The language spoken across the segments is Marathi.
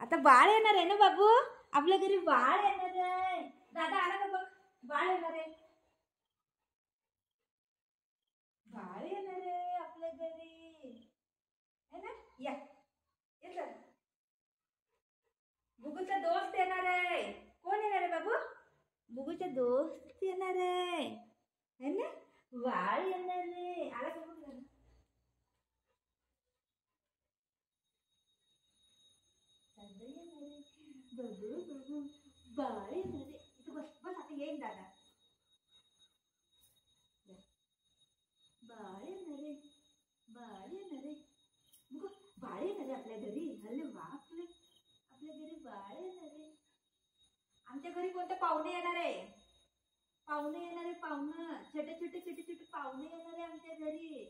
आता बाळ येणार आहे ना बाबू, आपल्या घरी बाळ येणार आहे. दादा आला का बघ, बाळ येणार आहे. बाळ येणार आहे आपल्या घरी है ना. या ये, बुगूचा दोस्त येणार आहे. कोण येणार आहे बाबू? बुगूचा दोस्त येणार आहे है ना. बाळ येणार आहे. आला का बघ दादा. बाळ येणार आहे. इथं बस बस, आता येईल दादा. बाळ येणार आहे, बाळ येणार आहे. बाळ येणार आहे आपल्या घरी. अरे वा, आपल्या घरी बाळ येणार आहे. आमच्या घरी कोणते पाहुणे येणार आहे? पाहुणे येणार आहे. पाहुणं छोटे छोटे छोटे छोटे पाहुणे येणार आहे आमच्या घरी.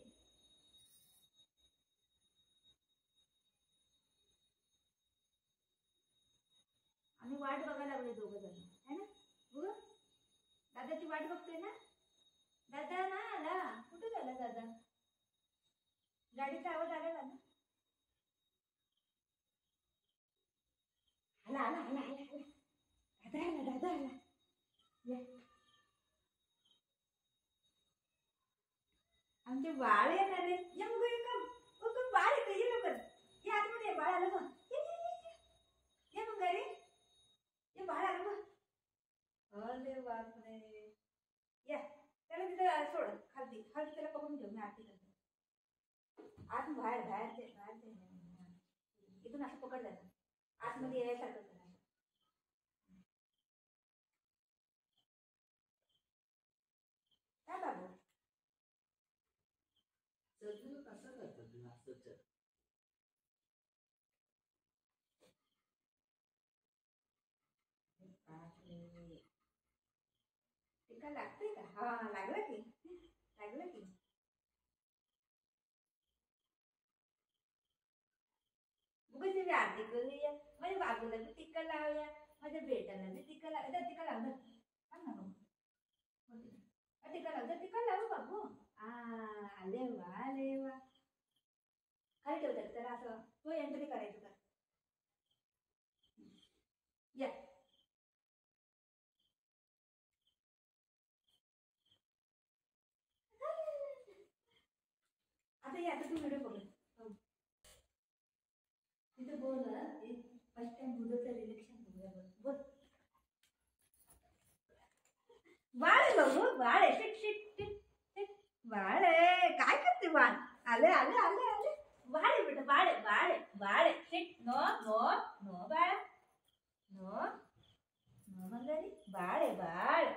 आम्ही वाट बघायला लागले दोघं जण है ना. बघ दादाची वाट बघतोय ना. दादा ना आला. कुठे झाला दादा? गाडीचा आवाज आला ना. आला आला आला आला दादा आला, दादा आला. आमचे बाळ येणार आहे. या मग बाळ येतं. ये लवकर, ये आतमध्ये. बाळ आलं मग. ये मग घरी ये. बाळ आलं मग. अरे बापरे. या त्याला तिथं सोड खालती. खालती त्याला पकडून ठेव. मी आरती करते. आत बाहेर बाहेर ते बाहेर ते इथून असं पकडलं ना, आतमध्ये यायसारखं करा. काय बाबू कसं करतात? टीका लागते का? हा लागलं की, लागलं की. उगाच मी आरती करूया, माझ्या बाबूला बी टिक्का लावूया, माझ्या बेटाला बी टिक्का लावूया. टिक्का लाव ना. टिक्का लाव, टिक्का लावू बाबू. आले वा, आले वा. खाली ठेवतात त्याला असं. तो एंट्री करायचं का. या आता या. आता तू व्हिडिओ बघ. तिथं बोल. फर्स्ट टाइम बुधचं रिलेक्शन बघूया. बोल. बाळ आहे बाबू, बाळ आहे. Shit shit shit. बाळ आहे. काय करते बाळ? आले आले आले आले. बाळ आहे बेटा, बाळ आहे, बाळ आहे, बाळ आहे. शिट. नो नो नो बाळ. नो नो मंगारी. बाळ आहे, बाळ.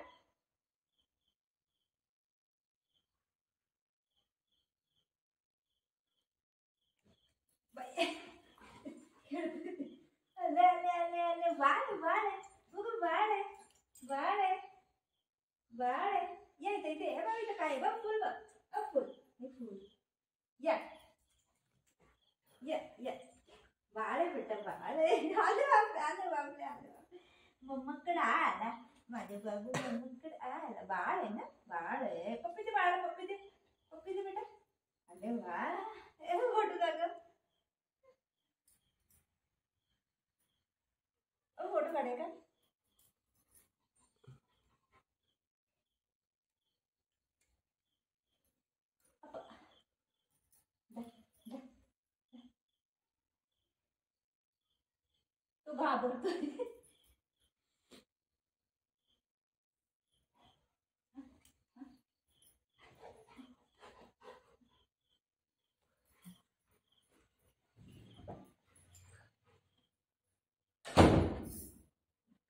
आले आले आले आले. बाळ आहे, बाळ आहे. बघू बाळ आहे, बाळ आहे, बाळ आहे. या इथे इथे. हे बघ इथं काय बघ. फुल बघ. फुल हे फुल. या या या. बाळ आहे बेटा, बाळ आहे. आले बापरे, आले बापरे, आले बापरे. मम्माकडे आला माझ्या बाबू. मम्माकडे आला. बाळ आहे ना, बाळ आहे. पप्पी दे बाळाला, पप्पी दे, पप्पी दे बेटा. अरे वा. फोटो काढ. फोटो काढाय का. तो घाबरतोय.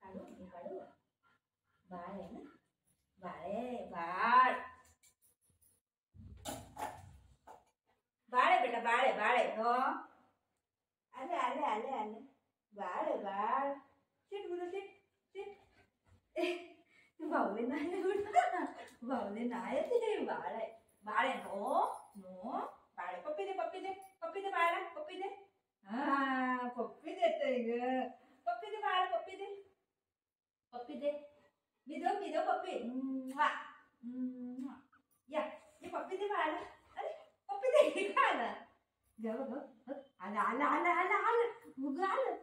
काढू काढू. बाळ आहे ना, बाळ आहे, बाळ. बाळ आहे बेटा, बाळ आहे, बाळ आहे. हो आले आले आले आले. बाळ आहे, बाळ. शिट गुरु शिट शिट. भावले नाही, भावले नाही. ते बाळ आहे, बाळ आहे. नो नो बाळ आहे. पप्पी दे, पप्पी दे, पप्पी दे बाळाला, पप्पी दे. हा पप्पी देतोय ग. पप्पी दे बाळाला, पप्पी दे, पप्पी दे. मी दो पप्पी. या ये पप्पी दे बाळाला. अरे पप्पी दे. काय आला. आला आला आला आला आला. मुग आलं.